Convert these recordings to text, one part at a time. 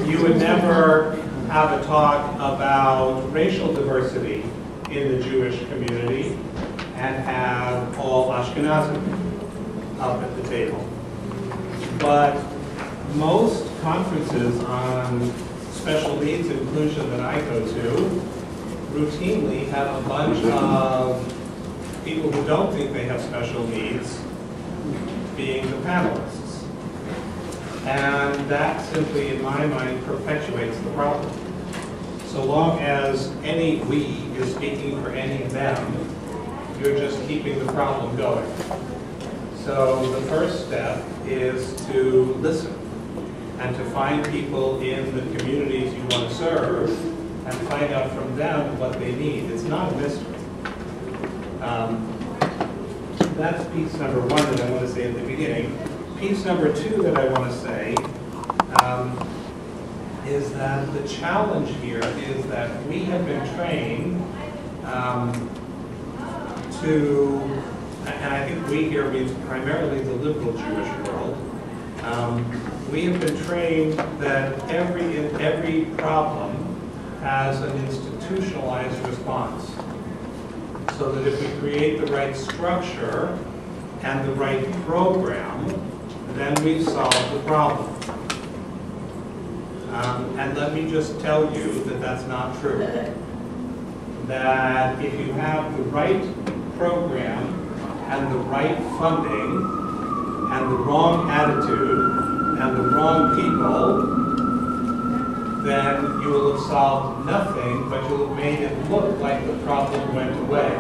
you would never have a talk about racial diversity in the Jewish community and have all Ashkenazi up at the table. But most conferences on special needs inclusion that I go to routinely have a bunch of people who don't think they have special needs being the panelists. And that simply, in my mind, perpetuates the problem. So long as any we is speaking for any them, you're just keeping the problem going. So the first step is to listen and to find people in the communities you want to serve and find out from them what they need. It's not a mystery. That's piece number one that I want to say at the beginning. Piece number two that I want to say is that the challenge here is that we have been trained to, and I think we here means primarily the liberal Jewish world, we have been trained that every problem has an institutionalized response. So that if we create the right structure and the right program, then we've solved the problem. And let me just tell you that that's not true. That if you have the right program and the right funding and the wrong attitude and the wrong people, then you will have solved nothing, but you'll have made it look like the problem went away.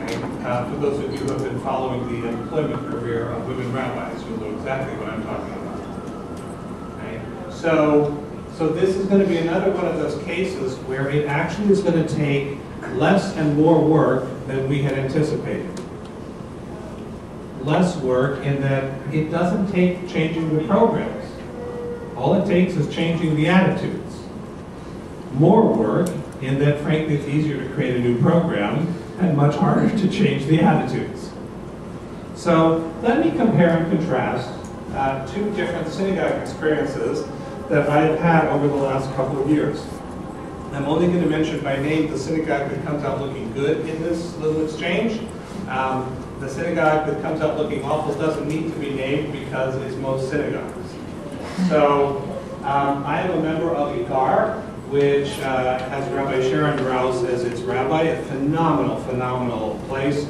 Right? For those of you who have been following the employment career of women rabbis, you'll know exactly what I'm talking about. Right? So this is going to be another one of those cases where it actually is going to take less and more work than we had anticipated. Less work in that it doesn't take changing the programs. All it takes is changing the attitudes. More work in that, frankly, it's easier to create a new program and much harder to change the attitudes. So let me compare and contrast two different synagogue experiences that I have had over the last couple of years. I'm only going to mention by name the synagogue that comes out looking good in this little exchange. The synagogue that comes out looking awful doesn't need to be named because it's most synagogues. So I am a member of ICAR, which has Rabbi Sharon Rouse as its rabbi, a phenomenal, phenomenal place.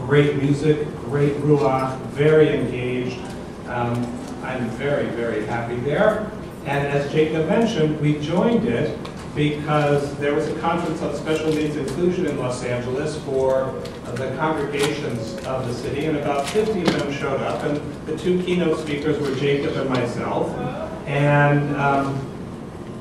Great music, great ruach, very engaged. I'm very, very happy there. And as Jacob mentioned, we joined it because there was a conference on special needs inclusion in Los Angeles for the congregations of the city, and about 50 of them showed up, and the two keynote speakers were Jacob and myself. And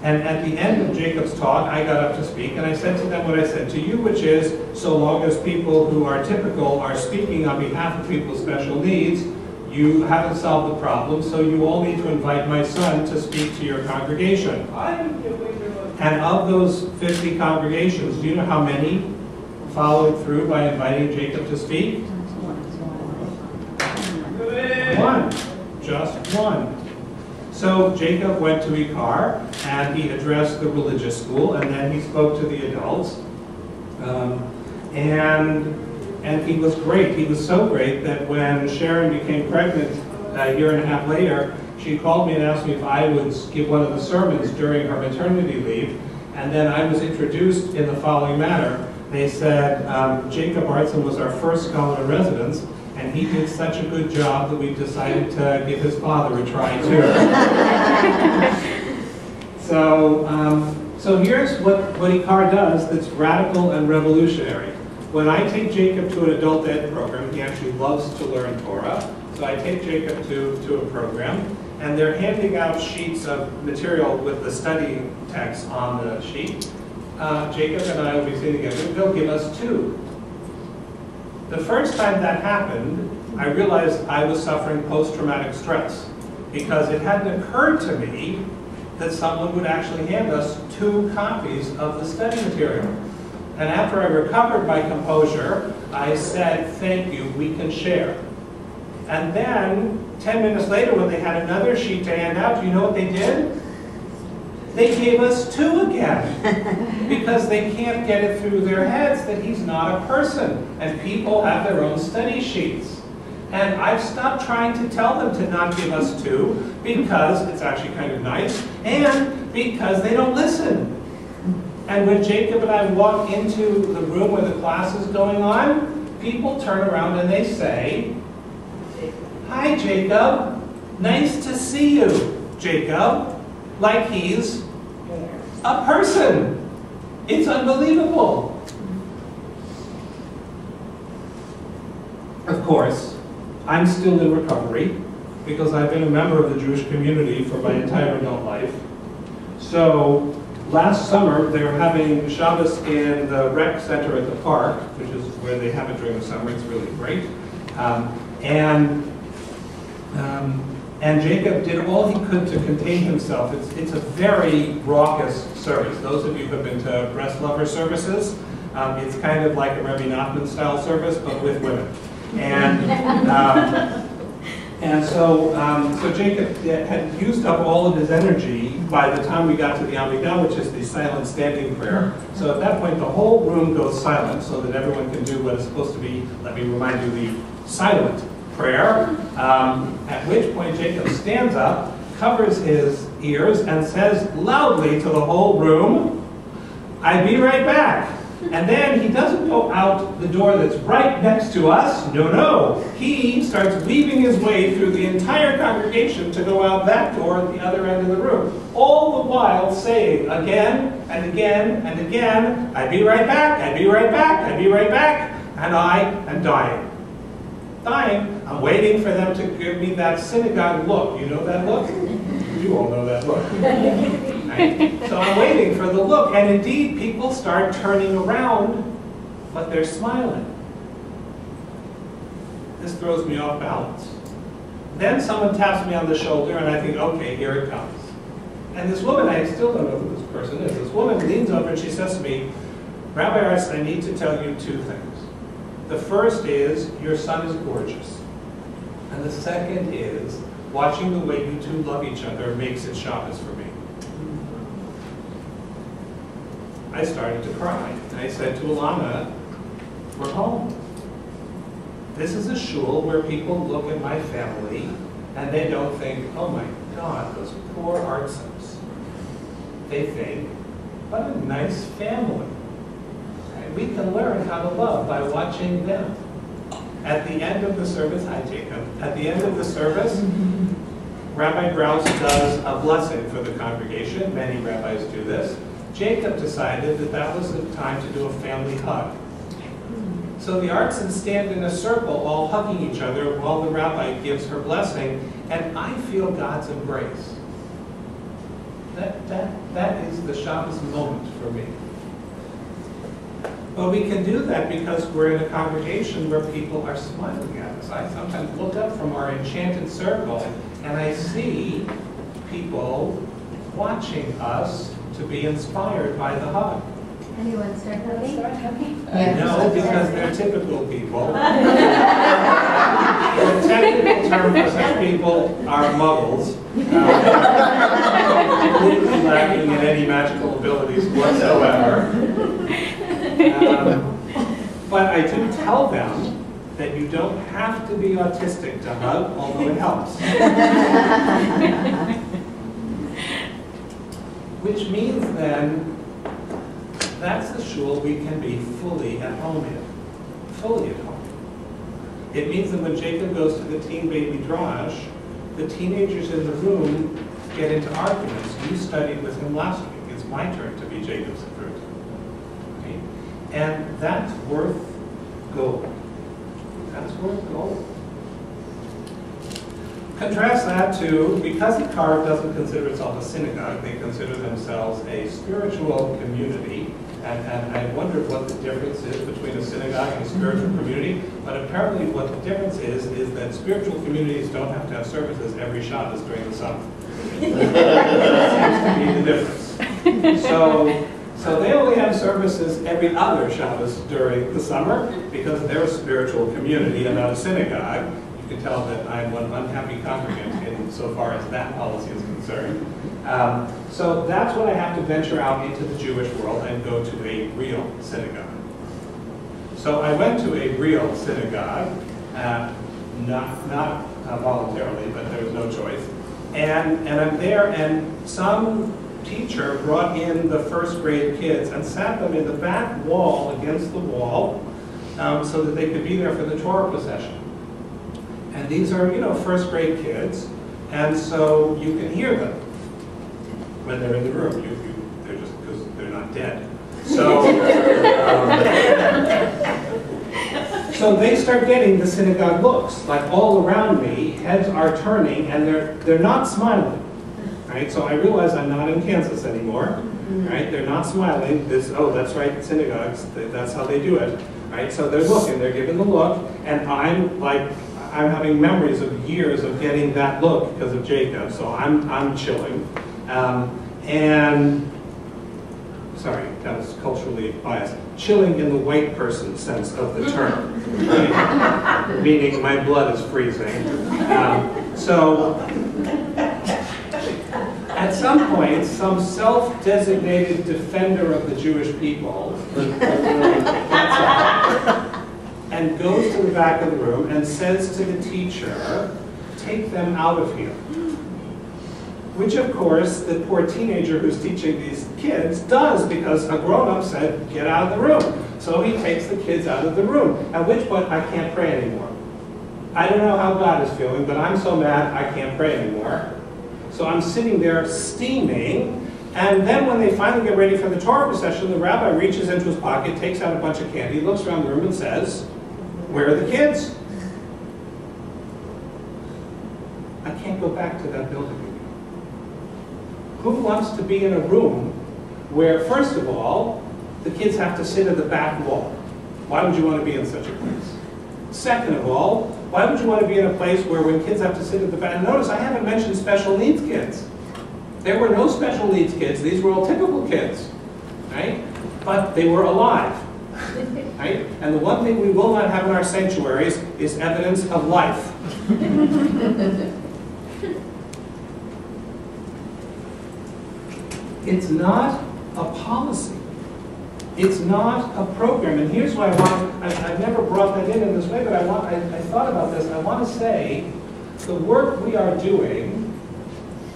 at the end of Jacob's talk, I got up to speak, and I said to them what I said to you, which is, so long as people who are typical are speaking on behalf of people with special needs, you haven't solved the problem, so you all need to invite my son to speak to your congregation. And of those 50 congregations, do you know how many followed through by inviting Jacob to speak? One. Just one. So Jacob went to ICAR, and he addressed the religious school, and then he spoke to the adults. And he was great. He was so great that when Sharon became pregnant a year and a half later, she called me and asked me if I would give one of the sermons during her maternity leave. And then I was introduced in the following manner. They said, Jacob Artson was our first scholar in residence, and he did such a good job that we decided to give his father a try too. So here's what ICAR does that's radical and revolutionary. When I take Jacob to an adult ed program, he actually loves to learn Torah, so I take Jacob to a program, and they're handing out sheets of material with the study text on the sheet. Jacob and I will be sitting together, they'll give us two. The first time that happened, I realized I was suffering post-traumatic stress, because it hadn't occurred to me that someone would actually hand us two copies of the study material. And after I recovered my composure, I said, thank you, we can share. And then 10 minutes later, when they had another sheet to hand out, do you know what they did? They gave us 2 again, because they can't get it through their heads that he's not a person, and people have their own study sheets. And I've stopped trying to tell them to not give us 2, because it's actually kind of nice, and because they don't listen. And when Jacob and I walk into the room where the class is going on, people turn around and they say, "Hi, Jacob. Nice to see you, Jacob." Like he's a person. It's unbelievable. Of course, I'm still in recovery because I've been a member of the Jewish community for my entire adult life. So last summer, they were having Shabbos in the rec center at the park, which is where they have it during the summer. It's really great. And Jacob did all he could to contain himself. It's a very raucous service. Those of you who have been to breast lover services, it's kind of like a Rabbi Nachman style service, but with women. And so Jacob had used up all of his energy by the time we got to the Amidah, which is the silent standing prayer. So at that point, the whole room goes silent so that everyone can do what is supposed to be, let me remind you, the silent prayer, at which point Jacob stands up, covers his ears, and says loudly to the whole room, "I'll be right back." And then he doesn't go out the door that's right next to us. No. He starts weaving his way through the entire congregation to go out that door at the other end of the room. All the while saying again and again and again, "I'll be right back, I'll be right back, I'll be right back." And I am dying. I'm waiting for them to give me that synagogue look. You know that look? You all know that look. Right? So I'm waiting for the look, and indeed people start turning around, but they're smiling. This throws me off balance. Then someone taps me on the shoulder, and I think, okay, here it comes. And this woman, I still don't know who this person is. This woman leans over and she says to me, "Rabbi Artson, I need to tell you 2 things. The first is, your son is gorgeous. And the second is, watching the way you 2 love each other makes it Shabbos for me." I started to cry. I said to Alana, "We're home. This is a shul where people look at my family and they don't think, oh my God, those poor Artsons. They think, what a nice family. We can learn how to love by watching them." At the end of the service, hi Jacob, at the end of the service, Rabbi Brad does a blessing for the congregation. Many rabbis do this. Jacob decided that that was the time to do a family hug. So the Artsons stand in a circle, all hugging each other while the rabbi gives her blessing, and I feel God's embrace. That is the Shabbos moment for me. But we can do that because we're in a congregation where people are smiling at us. I sometimes look up from our enchanted circle and I see people watching us to be inspired by the hug. Anyone start hugging? No, because they're typical people. The technical term for such people are muggles, completely lacking in any magical abilities whatsoever. But I do tell them that you don't have to be autistic to hug, although it helps. Which means then, that's the shul we can be fully at home in. Fully at home. It means that when Jacob goes to the teen baby drash, the teenagers in the room get into arguments. You studied with him last week. It's my turn to be Jacob's fruit. Okay? And that's worth gold. That's worth gold. Contrast that to, because the Karv doesn't consider itself a synagogue, they consider themselves a spiritual community. And I wondered what the difference is between a synagogue and a spiritual community. But apparently what the difference is that spiritual communities don't have to have services every Shabbos during the summer. That seems to be the difference. So they only have services every other Shabbos during the summer because they're a spiritual community and not a synagogue. You can tell that I'm one unhappy congregant insofar as that policy is concerned. So that's when I have to venture out into the Jewish world and go to a real synagogue. So I went to a real synagogue, not voluntarily, but there was no choice. And I'm there, and some teacher brought in the first grade kids and sat them in the back wall against the wall so that they could be there for the Torah procession. And these are, first grade kids, and so you can hear them when they're in the room. They're just because they're not dead. So, so they start getting the synagogue looks, like all around me, heads are turning, and they're not smiling. Right? So I realize I'm not in Kansas anymore. Right? They're not smiling. Oh, that's right, synagogues, that's how they do it. Right? So they're looking, they're giving the look, and I'm having memories of years of getting that look because of Jacob, so I'm chilling. And, sorry, that was culturally biased. Chilling in the white person sense of the term, right? Meaning my blood is freezing. So, at some point, some self-designated defender of the Jewish people and goes to the back of the room and says to the teacher, "Take them out of here." Which, of course, the poor teenager who's teaching these kids does, because a grown-up said, "Get out of the room." So he takes the kids out of the room, at which point I can't pray anymore. I don't know how God is feeling, but I'm so mad I can't pray anymore. So I'm sitting there steaming, and then when they finally get ready for the Torah procession, the rabbi reaches into his pocket, takes out a bunch of candy, looks around the room and says, "Where are the kids?" I can't go back to that building again. Who wants to be in a room where, first of all, the kids have to sit at the back wall? Why would you want to be in such a place? Second of all, why would you want to be in a place where when kids have to sit at the back? And notice, I haven't mentioned special needs kids. There were no special needs kids. These were all typical kids, right? But they were alive, right? And the one thing we will not have in our sanctuaries is evidence of life. It's not a policy. It's not a program. And here's what I want. I've never brought that in this way, but I thought about this. I want to say the work we are doing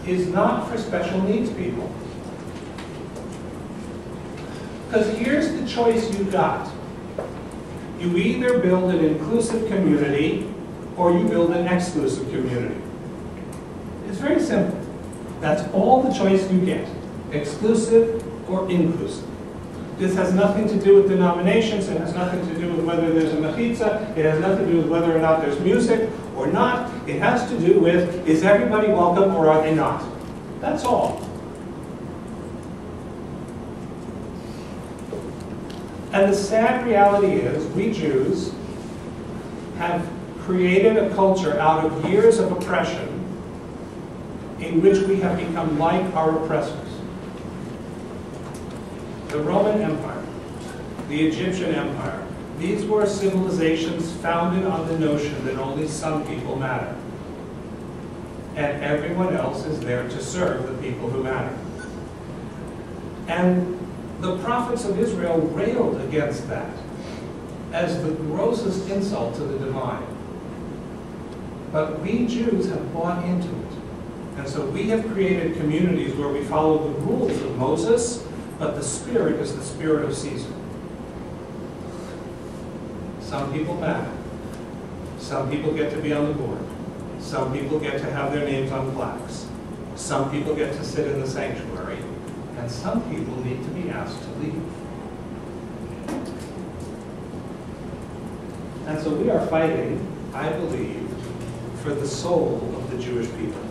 is not for special needs people. Because here's the choice you got. You either build an inclusive community or you build an exclusive community. It's very simple. That's all the choice you get. Exclusive or inclusive. This has nothing to do with denominations. It has nothing to do with whether there's a mechitza. It has nothing to do with whether or not there's music or not. It has to do with, is everybody welcome or are they not? That's all. And the sad reality is, we Jews have created a culture out of years of oppression in which we have become like our oppressors. The Roman Empire, the Egyptian Empire, these were civilizations founded on the notion that only some people matter. And everyone else is there to serve the people who matter. And the prophets of Israel railed against that as the grossest insult to the divine. But we Jews have bought into it. And so we have created communities where we follow the rules of Moses, but the spirit is the spirit of Caesar. Some people matter. Some people get to be on the board. Some people get to have their names on plaques. Some people get to sit in the sanctuary. And some people need to be asked to leave. And so we are fighting, I believe, for the soul of the Jewish people.